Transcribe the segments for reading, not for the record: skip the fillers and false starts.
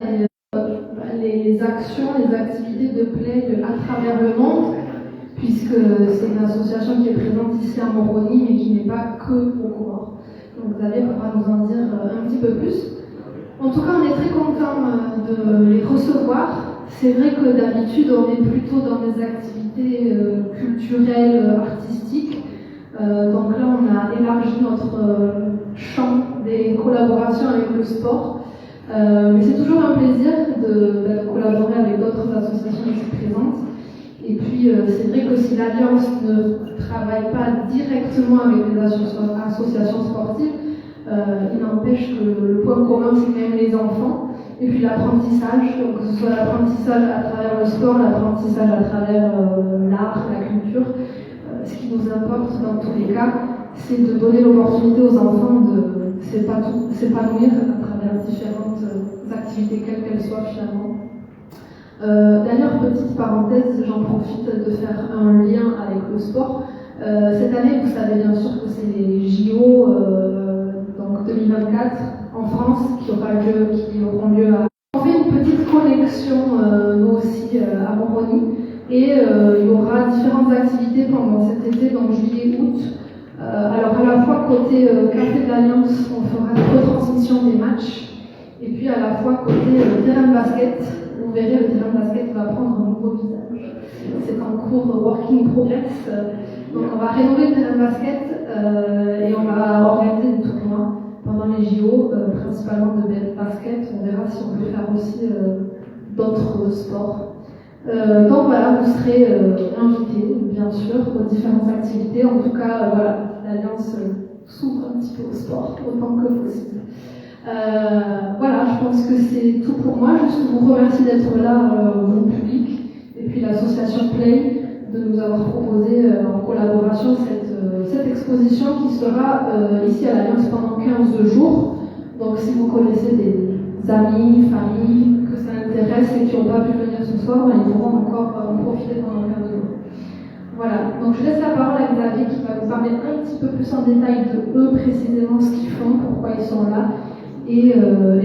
les actions, les activités de play à travers le monde, puisque c'est une association qui est présente ici à Moroni, mais qui n'est pas que au Comores. Donc Xavier pourra nous en dire un petit peu plus. En tout cas, on est très content de les recevoir. C'est vrai que d'habitude, on est plutôt dans des activités culturelles, artistiques. Donc là, on a élargi notre champ des collaborations avec le sport. Mais c'est toujours un plaisir de collaborer avec d'autres associations ici présentes. Et puis, c'est vrai que si l'Alliance ne travaille pas directement avec les associations sportives, il n'empêche que le point commun, c'est quand même les enfants. Et puis l'apprentissage, donc que ce soit l'apprentissage à travers le sport, l'apprentissage à travers l'art, la culture. Ce qui nous importe dans tous les cas, c'est de donner l'opportunité aux enfants de s'épanouir à travers différentes activités, quelles qu'elles soient finalement. D'ailleurs, petite parenthèse, j'en profite de faire un lien avec le sport. Cette année, vous savez bien sûr que c'est les JO donc 2024 en France qui auront lieu à... On fait une petite connexion, nous aussi, à Moroni, et il y aura différentes activités pendant cet été, donc juillet-août. Alors à la fois côté Café de l'Alliance, on fera une retransmission des matchs, et puis à la fois côté terrain de basket, vous verrez le terrain de basket va prendre un nouveau visage. C'est en cours work in progress, donc on va rénover le terrain de basket et on va organiser des tournois pendant les JO, principalement de basket. On verra si on peut faire aussi d'autres sports. Donc voilà, vous serez invités, bien sûr, aux différentes activités. En tout cas, voilà, l'Alliance s'ouvre un petit peu au sport, autant que possible. Voilà, je pense que c'est tout pour moi. Juste vous remercier d'être là, vous public, et puis l'association Play de nous avoir proposé en collaboration cette exposition qui sera ici à l'Alliance pendant 15 jours. Donc si vous connaissez des amis, familles, que ça intéresse et qui n'ont pas pu venir ce soir, ben, ils pourront encore en profiter pendant 15 jours. Voilà, donc je laisse la parole à Xavier qui va vous parler un petit peu plus en détail de eux précisément, ce qu'ils font, pourquoi ils sont là. Et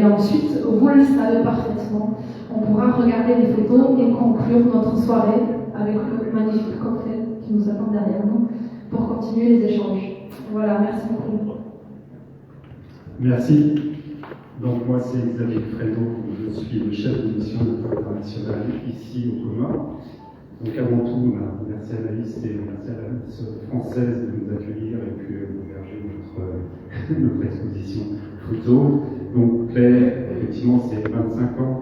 ensuite, vous le savez parfaitement, on pourra regarder les photos et conclure notre soirée avec le magnifique cocktail qui nous attend derrière nous pour continuer les échanges. Voilà, merci beaucoup. Merci. Donc moi c'est Xavier Fredo, je suis le chef de mission internationale ici au Comores. Donc avant tout, merci à Anaïs et merci à l'Alliance française de nous accueillir et puis d'héberger notre exposition photo. Donc Play, effectivement, c'est 25 ans.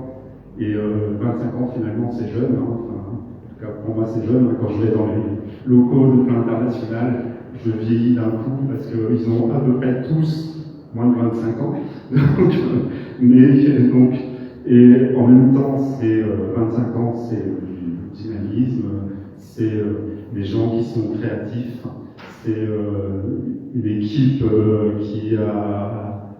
Et 25 ans, finalement, c'est jeune. Hein. Enfin, en tout cas, pour moi, c'est jeune. Quand je vais dans les locaux de Play International, je vieillis d'un coup parce qu'ils ont à peu près tous moins de 25 ans. Et en même temps, c'est 25 ans, c'est du dynamisme, c'est des gens qui sont créatifs, c'est une équipe qui a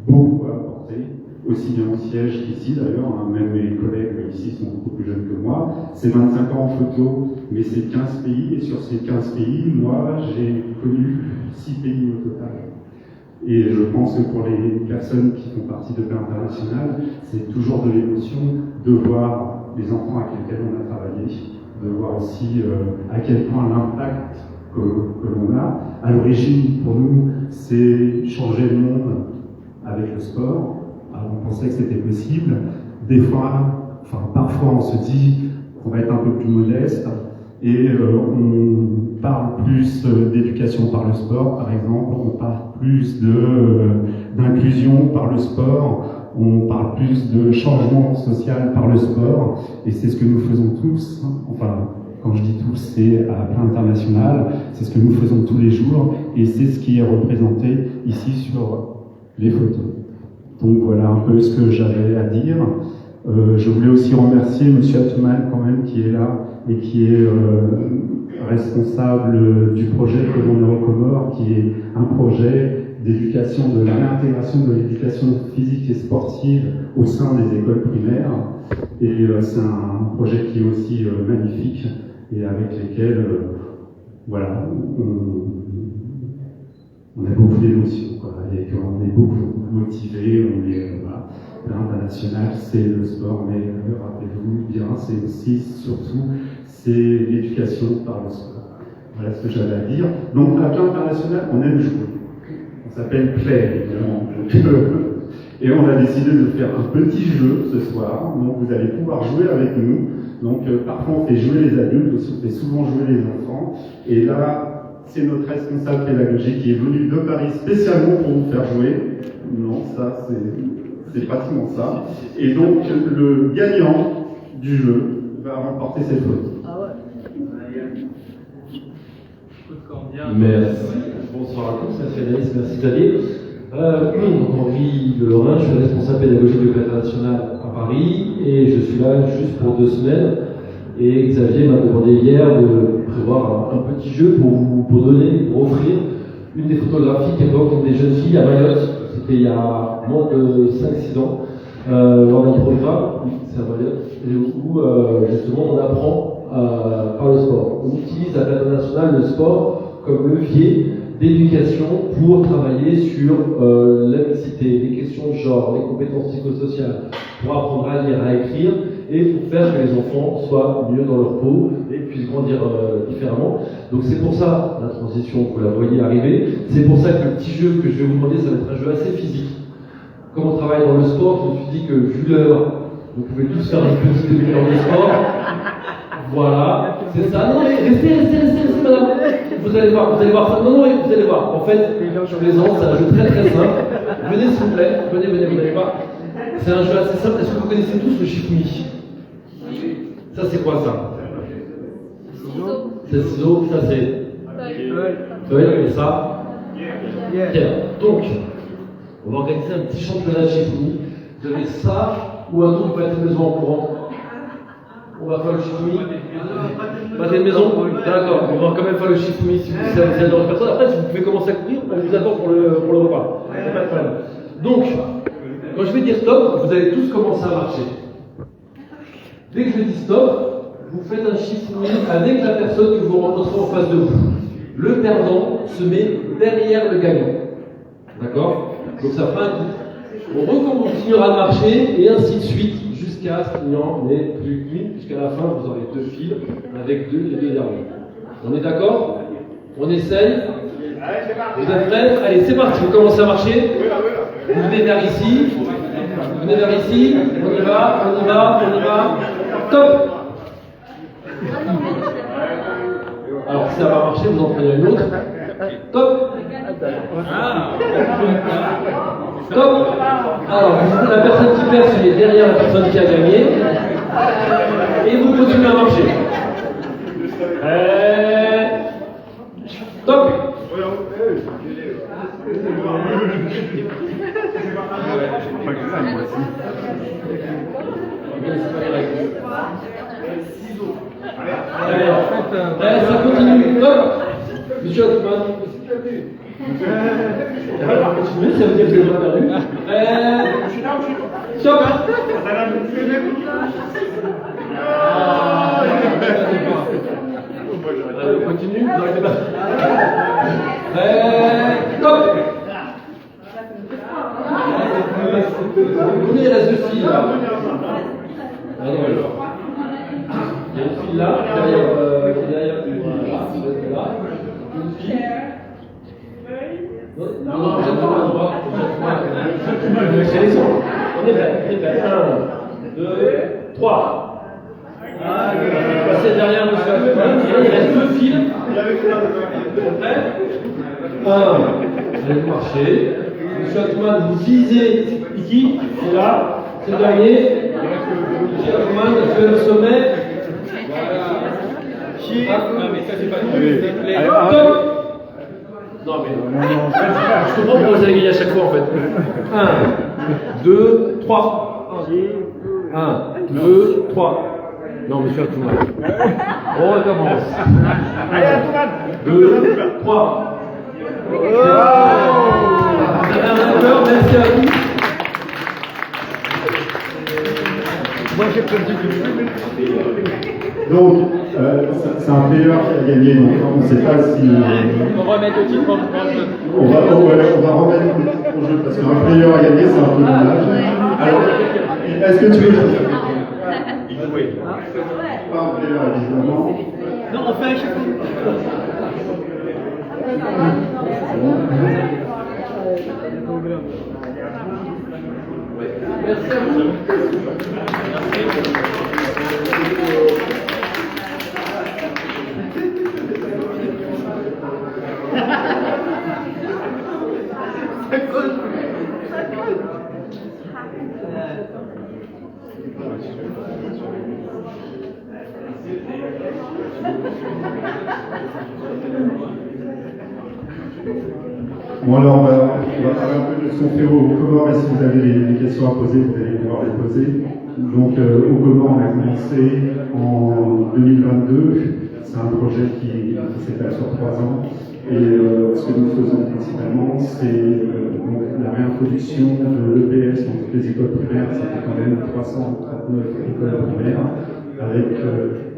beaucoup à apporter, aussi bien au siège qu'ici d'ailleurs, hein, même mes collègues ici sont beaucoup plus jeunes que moi. C'est 25 ans en photo, mais c'est 15 pays, et sur ces 15 pays, moi j'ai connu 6 pays au total. Et je pense que pour les personnes qui font partie de Play International, c'est toujours de l'émotion de voir les enfants avec lesquels on a travaillé, de voir aussi à quel point l'impact que l'on a. À l'origine, pour nous, c'est changer le monde avec le sport. Alors, on pensait que c'était possible. Parfois, on se dit qu'on va être un peu plus modeste et on parle plus d'éducation par le sport, par exemple. On parle plus d'inclusion par le sport. On parle plus de changement social par le sport. Et c'est ce que nous faisons tous. Enfin, quand je dis tous, c'est à Play International. C'est ce que nous faisons tous les jours. Et c'est ce qui est représenté ici sur les photos. Donc voilà un peu ce que j'avais à dire. Je voulais aussi remercier M. Atouman quand même qui est là et qui est responsable du projet Colon Euro Comores, qui est un projet d'éducation, de la réintégration de l'éducation physique et sportive au sein des écoles primaires. Et c'est un projet qui est aussi magnifique et avec lesquels voilà, on a beaucoup d'émotions, quoi, et on est beaucoup motivés, voilà. international, c'est le sport, mais rappelez-vous bien, c'est aussi, surtout, c'est l'éducation par le sport. Voilà ce que j'avais à dire. Donc, à plan international, on aime jouer. On s'appelle Play, évidemment. Et on a décidé de faire un petit jeu ce soir. Donc, vous allez pouvoir jouer avec nous. Donc, parfois, on fait jouer les adultes, aussi, on fait souvent jouer les enfants. Et là, c'est notre responsable pédagogique qui est venu de Paris spécialement pour vous faire jouer. Non, ça, c'est pratiquement ça. Et donc, le gagnant du jeu va remporter cette photo. Merci. Bonsoir à tous, merci Anaïs, merci Xavier. Henri de Lorrain, je suis responsable pédagogique de Play International à Paris et je suis là juste pour 2 semaines. Et Xavier m'a demandé hier de prévoir un petit jeu pour offrir une des photographies qu'évoquent des jeunes filles à Mayotte. C'était il y a moins de 5-6 ans, lors d'un programme, c'est à Mayotte, où justement on apprend par le sport. On utilise à Play International le sport comme levier d'éducation pour travailler sur la mixité, les questions de genre, les compétences psychosociales, pour apprendre à lire, à écrire, et pour faire que les enfants soient mieux dans leur peau et puissent grandir différemment. Donc c'est pour ça, la transition, vous la voyez arriver, c'est pour ça que le petit jeu que je vais vous demander, ça va être un jeu assez physique. Comme on travaille dans le sport, je me suis dit que vu l'heure, vous pouvez tous faire une petite demi-heure de sport. Voilà, c'est ça. Non mais restez, madame. Vous allez voir ça. Non, vous allez voir. En fait, je plaisante, c'est un jeu très très simple. Venez s'il vous plaît, venez, vous allez voir. C'est un jeu assez simple. Est-ce que vous connaissez tous le Shifumi? Ça c'est quoi ça? C'est ciseaux, ça c'est feuille, et ça pierre. Donc, on va organiser un petit championnat de Shifumi. Vous avez ça ou un autre, vous être maison en courant. On va faire le Shifumi. Pâté de maison? D'accord, on va quand même faire le Shifumi si vous êtes dans personne. Après, si vous pouvez commencer à courir, on vous attend pour le repas. C'est pas de problème. Donc, quand je vais dire stop, vous allez tous commencer à marcher. Dès que je dis stop, vous faites un Shifumi avec la personne que vous rencontrez en face de vous. Le perdant se met derrière le gagnant. D'accord? Donc ça fera un coup. On continuera de marcher et ainsi de suite jusqu'à ce qu'il n'y en ait plus qu'une, puisqu'à la fin vous aurez 2 fils avec les 2 derniers. On est d'accord? On essaye? Vous êtes prêts? Allez, c'est parti, vous commencez à marcher. Vous venez vers ici. On y va. Top! Alors si ça va marcher, vous en prenez une autre. Top! Top! Alors, la personne qui perd, c'est derrière la personne qui a gagné. Et vous continuez à marcher. Top! Ça continue. Top! Monsieur Atman. Ça veut dire que j'ai perdu. Stop! On continue. Stop! Combien il reste de filles là? Il y a une fille là, derrière là. Une fille. Non, vous êtes pas à droite. On est prêt. 1, 2, 3. Passez derrière monsieur Atman. Il reste 2 fils. Prêt? 1. Allez vous marcher. Monsieur Atman, vous visez qui? C'est là. C'est le dernier. Monsieur Atman, vous êtes au sommet. Non mais ça c'est pas tout. Top! Non mais je comprends pourquoi vous allez gagner à chaque fois en fait. 1, 2, 3. 1, 2, 3. Non, monsieur Atman. On recommence. 2, 3. Vous avez un acteur, merci à vous. Moi j'ai perdu Donc, c'est un player qui a gagné, donc on ne sait pas si... On va remettre le titre en jeu. On va remettre le titre en jeu, parce qu'un player a gagné, c'est un peu dommage. Alors, est-ce que tu veux oui. Pas en là, évidemment. Non, on fait un chiffre. Merci à vous. Bon alors, on va parler un peu de ce qu'on fait au Comores, et si vous avez des questions à poser, vous allez pouvoir les poser. Donc, au Comores, on a commencé en 2022. C'est un projet qui s'étale sur 3 ans. Et ce que nous faisons principalement, c'est la réintroduction de l'EPS dans toutes les écoles primaires. C'était quand même 339 écoles primaires, avec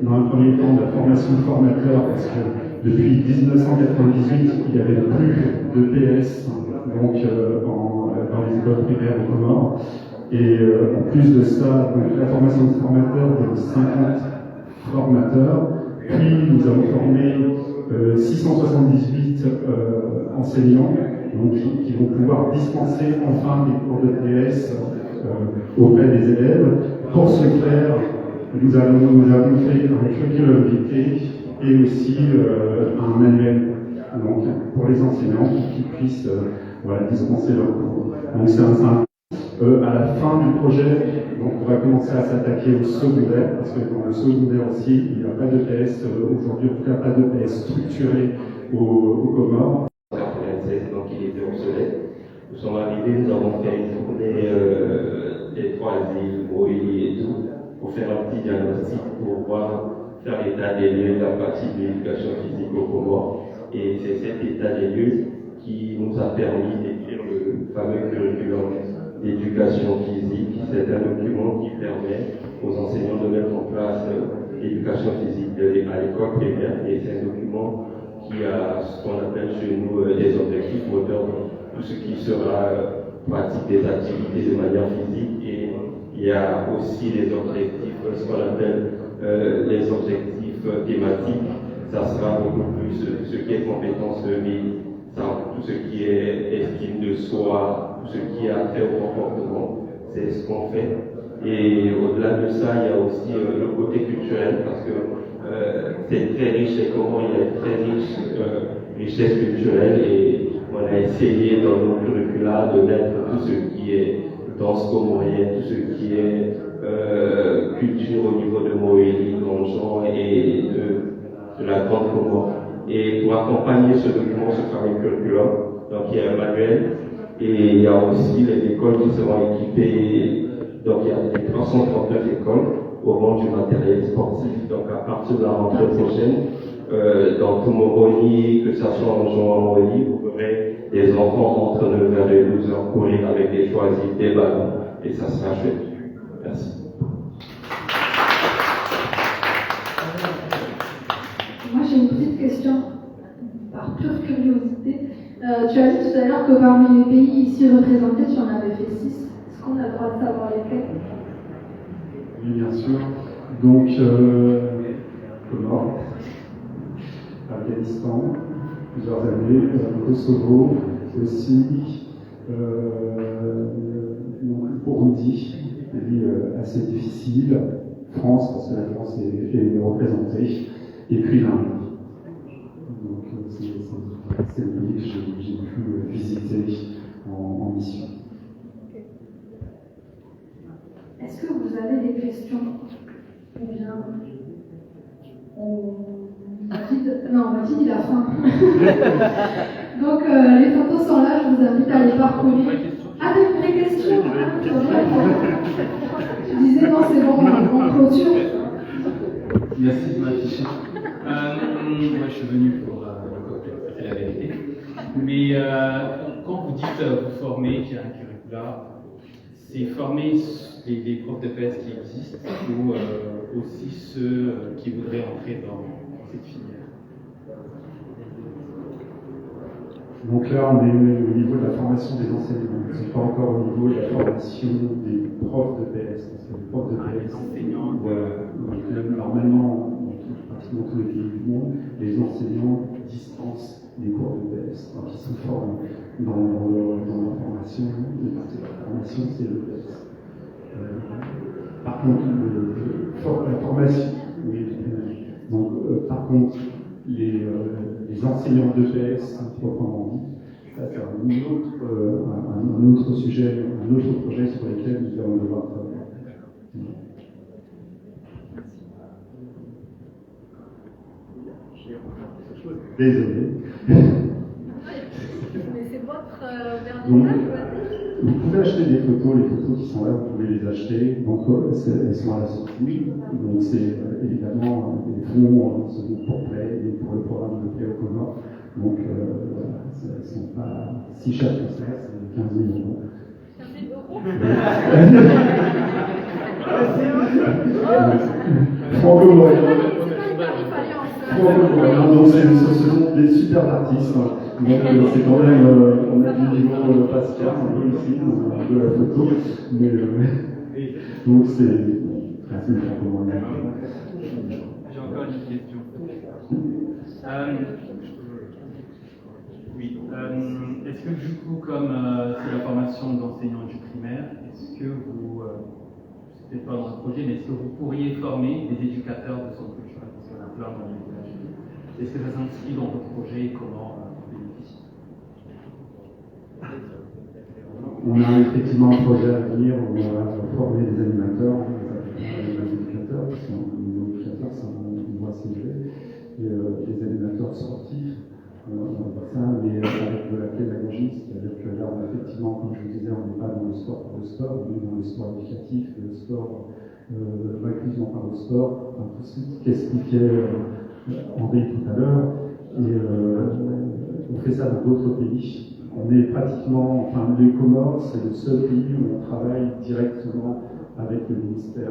dans un premier temps de la formation de formateurs, parce que depuis 1998, il n'y avait plus d'EPS donc, dans les écoles primaires au Comores. Et en plus de ça, donc, la formation de formateurs de 50 formateurs. Puis nous avons formé 678 enseignants donc, qui vont pouvoir dispenser enfin des cours d'EPS auprès des élèves. Pour ce faire, nous avons fait un curriculum vitae et aussi un manuel donc, pour les enseignants pour qu'ils puissent dispenser leurs cours. Donc c'est un à la fin du projet, donc on va commencer à s'attaquer au secondaire, parce que dans le secondaire aussi, il n'y a pas d'EPS aujourd'hui, en tout cas pas d'EPS structuré au Comores. Donc il était obsolète. Nous sommes arrivés, nous avons fait une tournée des 3 îles, Moïli et tout, pour faire un petit diagnostic, pour voir, faire l'état des lieux de la pratique de l'éducation physique au Comores. Et c'est cet état des lieux qui nous a permis d'écrire le fameux curriculum d'éducation physique. C'est un document qui permet aux enseignants de mettre en place l'éducation physique à l'école primaire. Et c'est un document qui a ce qu'on appelle chez nous des objectifs moteurs, tout ce qui sera pratique des activités de manière physique. Et il y a aussi les objectifs, ce qu'on appelle les objectifs thématiques. Ça sera beaucoup plus ce qui est compétence de vie, tout ce qui est estime de soi, tout ce qui a trait au comportement, c'est ce qu'on fait. Et au-delà de ça, il y a aussi le côté culturel, parce que c'est très riche, et comment il y a une très riche richesse culturelle, et on a essayé dans nos curricula de mettre tout ce qui est danse comorienne, tout ce qui est culture au niveau de Moélie, Donjon et de la Grande Comore. Et pour accompagner ce document, ce fameux curriculum, donc il y a un manuel, et il y a aussi les écoles qui seront équipées. Donc il y a les 339 écoles auront du matériel sportif. Donc à partir de la rentrée prochaine, dans tout Moroni, que ce soit en jouant en Moroni, vous verrez des enfants entre 9h et 12h courir avec des choisis, des ballons, et ça sera chouette. Merci. Moi j'ai une petite question, par pure curiosité. Tu as dit tout à l'heure que parmi les pays ici représentés, tu en avais fait 6. Est-ce qu'on a le droit de savoir lesquels? Oui, bien sûr. Donc, Comores, Afghanistan, plusieurs années, Kosovo aussi, Burundi, pays assez difficile, France, parce que la France est représentée, et puis l'Inde. Donc, c'est le pays que j'ai pu visiter en mission. Est-ce que vous avez des questions? Ou bien Mathilde, il a faim. Donc les photos sont là, je vous invite à les parcourir. Ah, des questions? Tu disais non, c'est bon, on clôture. Merci de m'afficher. Moi, je suis venu pour c'est la vérité. Mais quand vous dites vous former, qu'il y a un curricula, c'est former les profs de PS qui existent ou aussi ceux qui voudraient entrer dans cette filière? Donc là, on est au niveau de la formation des enseignants. On n'est pas encore au niveau de la formation des profs de PS, parce que les profs de PS, enseignants. voilà. Donc, alors maintenant, dans pratiquement tous les pays du monde, les enseignants dispensent des cours de PS, donc ils sont formés dans la formation, une partie de la formation, c'est le PS. Par contre, la formation, oui, donc, par contre, les enseignants de PS, proprement dit, ça c'est un autre sujet, un autre projet sur lequel nous allons devoir travailler. Désolé. Mais c'est votre vernissage, vous pouvez acheter des photos, les photos qui sont là, vous pouvez les acheter. Donc elles sont à la sortie. Donc c'est évidemment des fonds pour Play et pour le programme de Play au Comores. Donc voilà, elles ne sont pas si chères que ça, c'est 15 000 euros. 15 000 euros. Donc ce sont des super artistes. Donc c'est quand même, on a du niveau Pascal, un peu ici, de la photo. Mais donc c'est J'ai encore une question. Oui. Est-ce que du coup, comme c'est la formation d'enseignants du primaire, est-ce que vous, c'est peut-être pas dans le projet, mais est-ce que vous pourriez former des éducateurs de centre culturel? Parce qu'on a plein dans les villages. Est-ce que ça s'inscrit dans votre projet et comment vous bénéficiez? On a effectivement un projet à venir où on va former des animateurs, des éducateurs, parce que les éducateurs, c'est un niveau assez élevé, et des animateurs sportifs. On va faire ça, mais avec de la pédagogie, c'est-à-dire que là, effectivement, comme je vous disais, on n'est pas dans le sport pour le sport, on est dans le sport éducatif, le sport, l'inclusion par le sport, enfin, tout ce qu'expliquait Henri tout à l'heure, et on fait ça dans d'autres pays. On est pratiquement, enfin, les Comores, c'est le seul pays où on travaille directement avec le ministère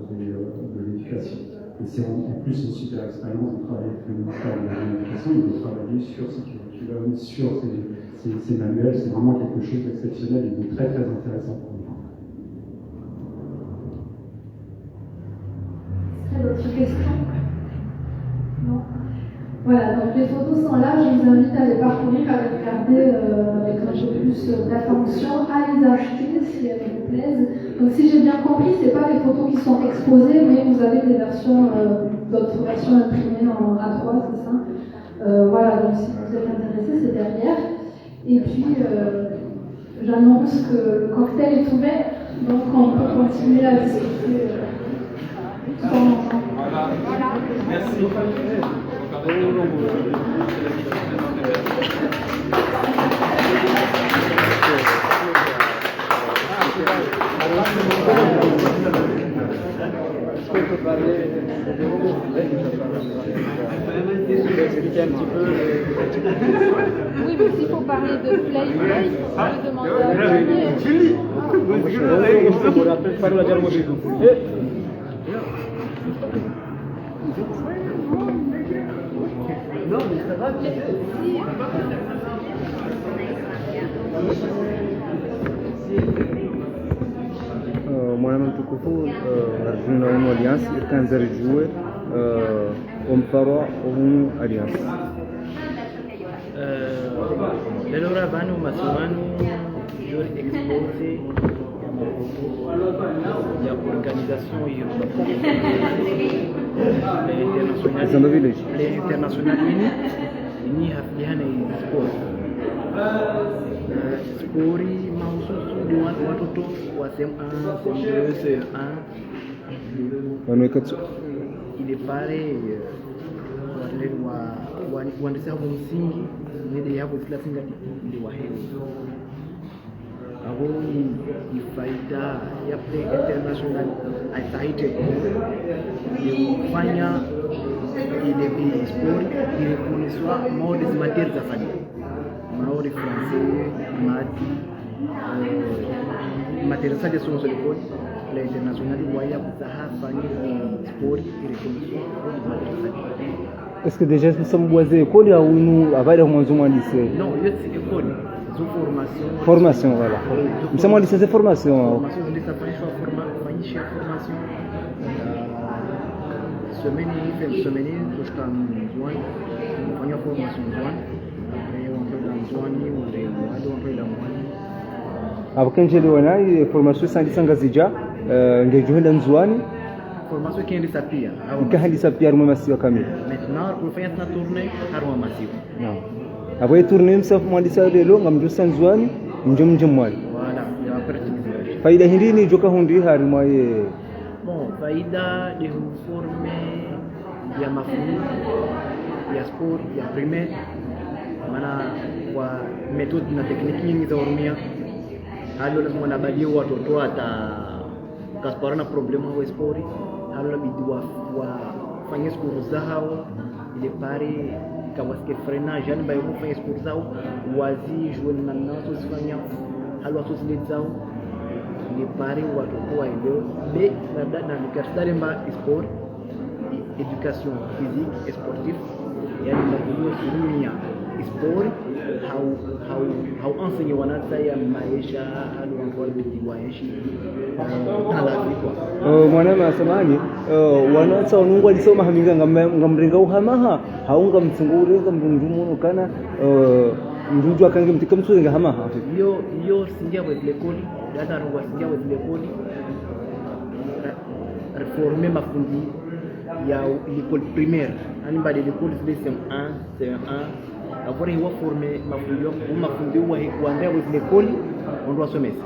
de l'Éducation. Et c'est en plus une super expérience de travailler avec le ministère de l'Éducation et de travailler sur ce curriculum, sur ces manuels. C'est vraiment quelque chose d'exceptionnel et de très très intéressant pour nous. Est-ce qu'il y a d'autres questions? Non. Voilà, donc les photos sont là, je vous invite à les parcourir, à les regarder avec un peu plus d'attention, à les acheter si elles vous plaisent. Donc si j'ai bien compris, ce n'est pas les photos qui sont exposées, mais vous avez des versions, d'autres versions imprimées en A3, c'est ça. Voilà, donc si vous êtes intéressé, c'est derrière. Et puis, j'annonce que le cocktail est ouvert, donc on peut continuer à discuter tout ensemble. Voilà. Merci. Oui, mais s'il faut parler de Play, il faut demander à Julie. Non, mais ça va. Mwana mtukufu juna umu alliance ikanza rijue omfarwa umu alliance Allora vanno masomano jor expose ya organisation l'international ini haflihana sport spori mahususu ni watoto wa CM1, CM2, CE1 ile pale waandisa hapo msingi nende hapo kila singa ndio wahewa abo ni faida ya Play International aitaite kufanya ile sport ile kuniswa modes matières za famille maori français mati matières de son seul Play International waya kutaha fanya sport ile kuniswa est-ce que déjà nous sommes boisés école ou nous avons mwanzo mwa lycée non yote école Formation, voilà. Msema license formation. Formation zilizofanyishwa formation semaine kutoka mwanzoni kufanya formation mwanzoni abakenjeli wana formation sandisanga zija ngejuhenda nzwani formation kiendisa pia ikahandisa pia rumwe masiwa kamili maintenant kufanya tena tournée harwa masiwa no abo tournée msa mwandisa lelo ngamjusa nzwani nje mwali wala ya pratique faida hindi ni joka hundi hari mwaye bon faida de forme ya mafunzo ya sport ya primaire maana kwa metodi na tekniki nyingi za urumia halo lazima nabadia watoto hata kaspara na problemu wa sport halo labidi wafanye skuru zao ile pare kama sike freinage yani bayo kufanya skuru zao wazi jouer na nazo zifanya halo watu zile zao ile pare watoto wa ile mais na nikastare mba sport education physique et sportive yani ndio kurumia sport how enseigner wanata ya maisha hadi watu waishi talabikwa mwana samani wanata wanungu alisoma haminga ngamrenga uhamaha haunga mtsungure ngamndumuno kana nduju akange mtika mtsurenga hamaha yo singia wa lekoli data ro singia wa lekoli reformer mafundi ya l'école primaire ani ba de l'école CM1 agora iwa forme mafundi wa ndia wa lekoli ndo wasomesa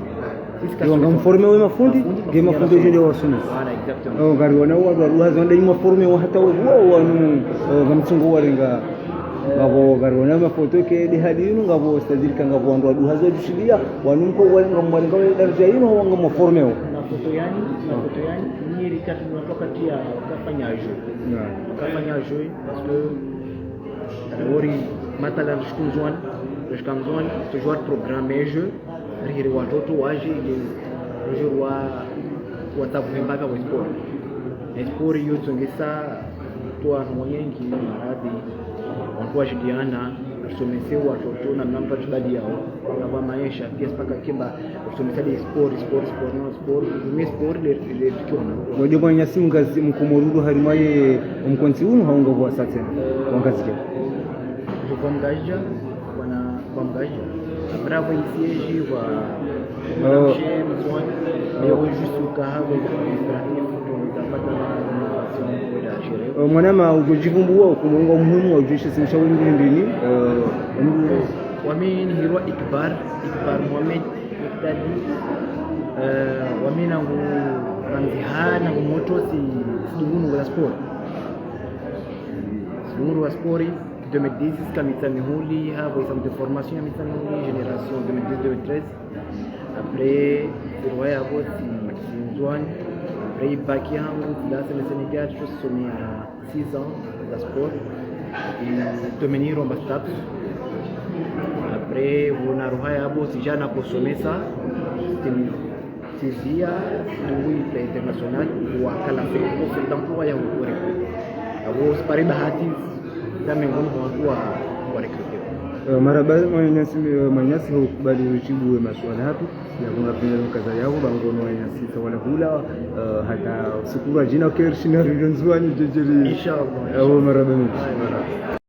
yo ngamforme wa mafundi ge mafundi ndio wasomesa wala exactement gari wana wa ruhazo ndio maforme wa hata wa wanu ngamtsungu warenga ngabo gari wana mafoto ke de hadinu ngabo stadilika ngabo ndo ruhazo dushilia wanumko warenga mwarenga wa daraja yino wanga maforme wa foto yani ni rikati tunatoka tia kufanya jeu parce que ori matala shkunzwan toujours programmer jeu rihiri watoto waje ile jeu wa tabumba kwa sport hiyo tungesa toa mwenyengi maradhi watu wajidiana tusomese watoto na namba tubadi yao kwa maisha pia mpaka kimba tusomese sport ni sport ile tukiona ngojo banya simungazi mkumururu harimaye umkonsi unu haunga bwa satena wangazike kwa mgaja bravo ici wa leo juste hapo mwanama ujivumbua kumunga umuhimu wa ujishi simsha wingi ndini wamini hirwa ikbar Mohamed Iktadi wamina ngu ramzihana ngu moto si sungunu wa sport 2010 jusqu'à Mitsanihuli, avec une de formation à Mitsanihuli, génération 2010-2013. Après, c'est vrai, après, c'est Zouane. Après, Baki Hango, là, c'est le Sénégal, je suis soumis à 6 ans de sport. Et Dominique Rombastab. Après, on a Rohaya Abo, si j'ai un consommé ça, c'est via le international ou à Calafé, pour l'emploi à Okoré. Alors, c'est pareil, Bahati. miongoni mwa watu wa recruiter maraba manyasi hukubali ujibu maswala hapo ya kunapenda kaza yao bangono manyasi wala hula hata sukura jina kirshina rizwani jejeli inshallah au maraba